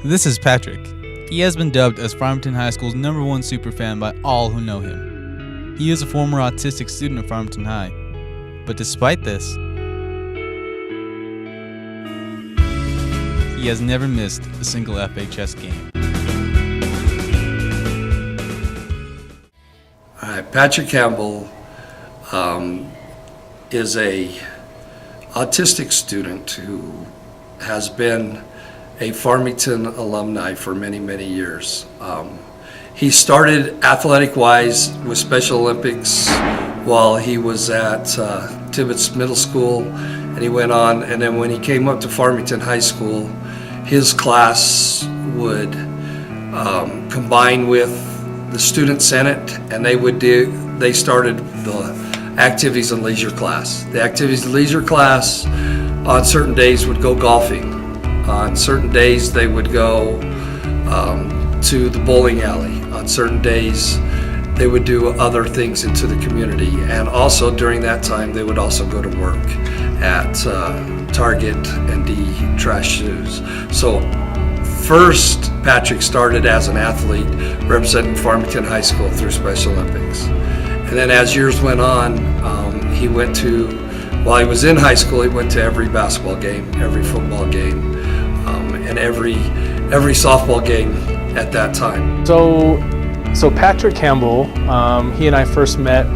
This is Patrick. He has been dubbed as Farmington High School's #1 superfan by all who know him. He is a former autistic student at Farmington High, but despite this, he has never missed a single FHS game. All right, Patrick Campbell is a autistic student who has been a Farmington alumni for many, many years. He started athletic-wise with Special Olympics while he was at Tibbetts Middle School, and he went on, and then when he came up to Farmington High School, his class would combine with the Student Senate, and they started the Activities and Leisure class. The Activities and Leisure class on certain days would go golfing. On certain days they would go to the bowling alley. On certain days they would do other things into the community. And also during that time they would also go to work at Target and D Trash Shoes. So first Patrick started as an athlete representing Farmington High School through Special Olympics. And then as years went on, while he was in high school, he went to every basketball game, every football game, and every softball game at that time. So Patrick Campbell, he and I first met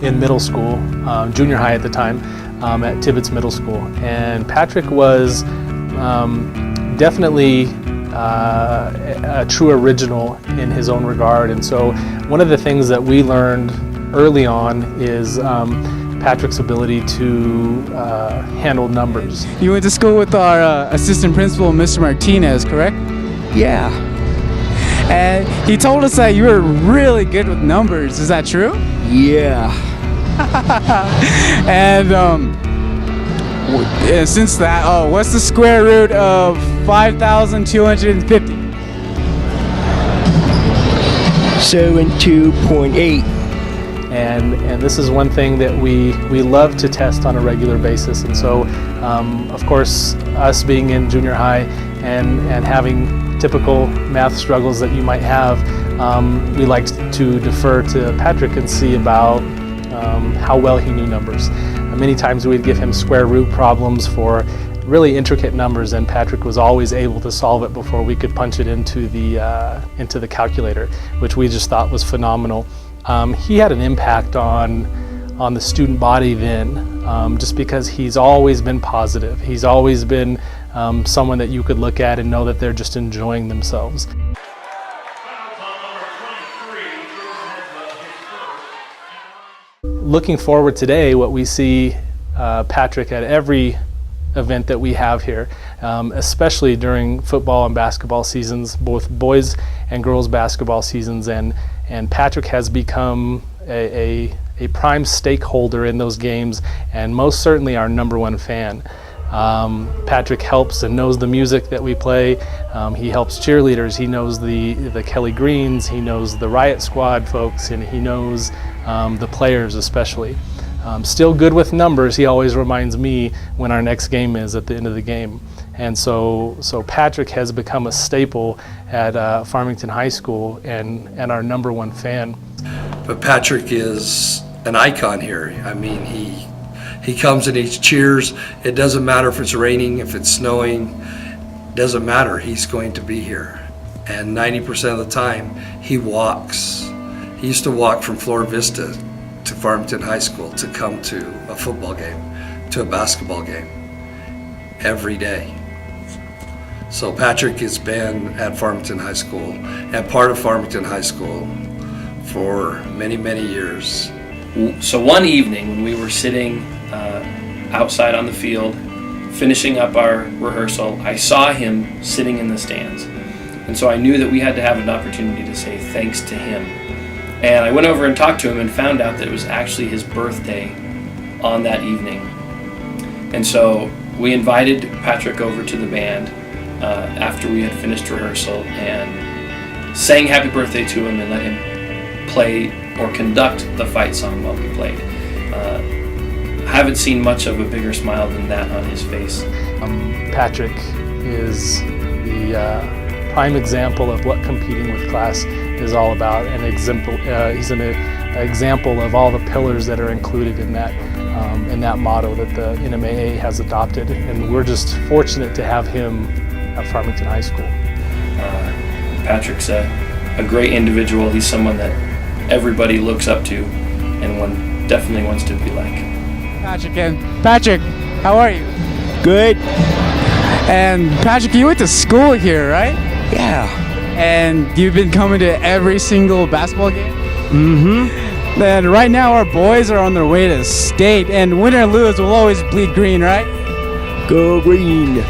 in middle school, junior high at the time, at Tibbetts Middle School. And Patrick was definitely a true original in his own regard. And so one of the things that we learned early on is Patrick's ability to handle numbers. You went to school with our assistant principal, Mr. Martinez, correct? Yeah. And he told us that you were really good with numbers. Is that true? Yeah. And since that, what's the square root of 5,250? 72.8. And this is one thing that we love to test on a regular basis. And so, of course, us being in junior high and having typical math struggles that you might have, we liked to defer to Patrick and see about how well he knew numbers. Many times we'd give him square root problems for really intricate numbers, and Patrick was always able to solve it before we could punch it into the calculator, which we just thought was phenomenal. He had an impact on the student body then, just because he's always been positive. He's always been someone that you could look at and know that they're just enjoying themselves. Looking forward today, what we see Patrick at every event that we have here, especially during football and basketball seasons, both boys and girls basketball seasons, and Patrick has become a prime stakeholder in those games, and most certainly our #1 fan. Patrick helps and knows the music that we play. He helps cheerleaders. He knows the Kelly Greens. He knows the Riot Squad folks, and he knows the players especially. Still good with numbers. He always reminds me when our next game is at the end of the game. And so Patrick has become a staple at Farmington High School and our #1 fan. But Patrick is an icon here. I mean, he comes and he cheers. It doesn't matter if it's raining, if it's snowing, doesn't matter. He's going to be here. And 90% of the time, he walks. He used to walk from Flora Vista to Farmington High School to come to a football game, to a basketball game, every day. So Patrick has been at Farmington High School and part of Farmington High School for many, many years. So one evening when we were sitting outside on the field, finishing up our rehearsal, I saw him sitting in the stands. And so I knew that we had to have an opportunity to say thanks to him. And I went over and talked to him and found out that it was actually his birthday on that evening. And so we invited Patrick over to the band after we had finished rehearsal and sang happy birthday to him and let him play or conduct the fight song while we played. I haven't seen much of a bigger smile than that on his face. Patrick is the prime example of what competing with class is all about, and he's an example of all the pillars that are included in that motto that the NMBA has adopted, and we're just fortunate to have him at Farmington High School. Patrick's a great individual. He's someone that everybody looks up to and one definitely wants to be like. Patrick, how are you? Good. And Patrick, you went to school here, right? Yeah. And you've been coming to every single basketball game? Mm-hmm. Then right now our boys are on their way to state, and win or lose, we'll always bleed green, right? Go green.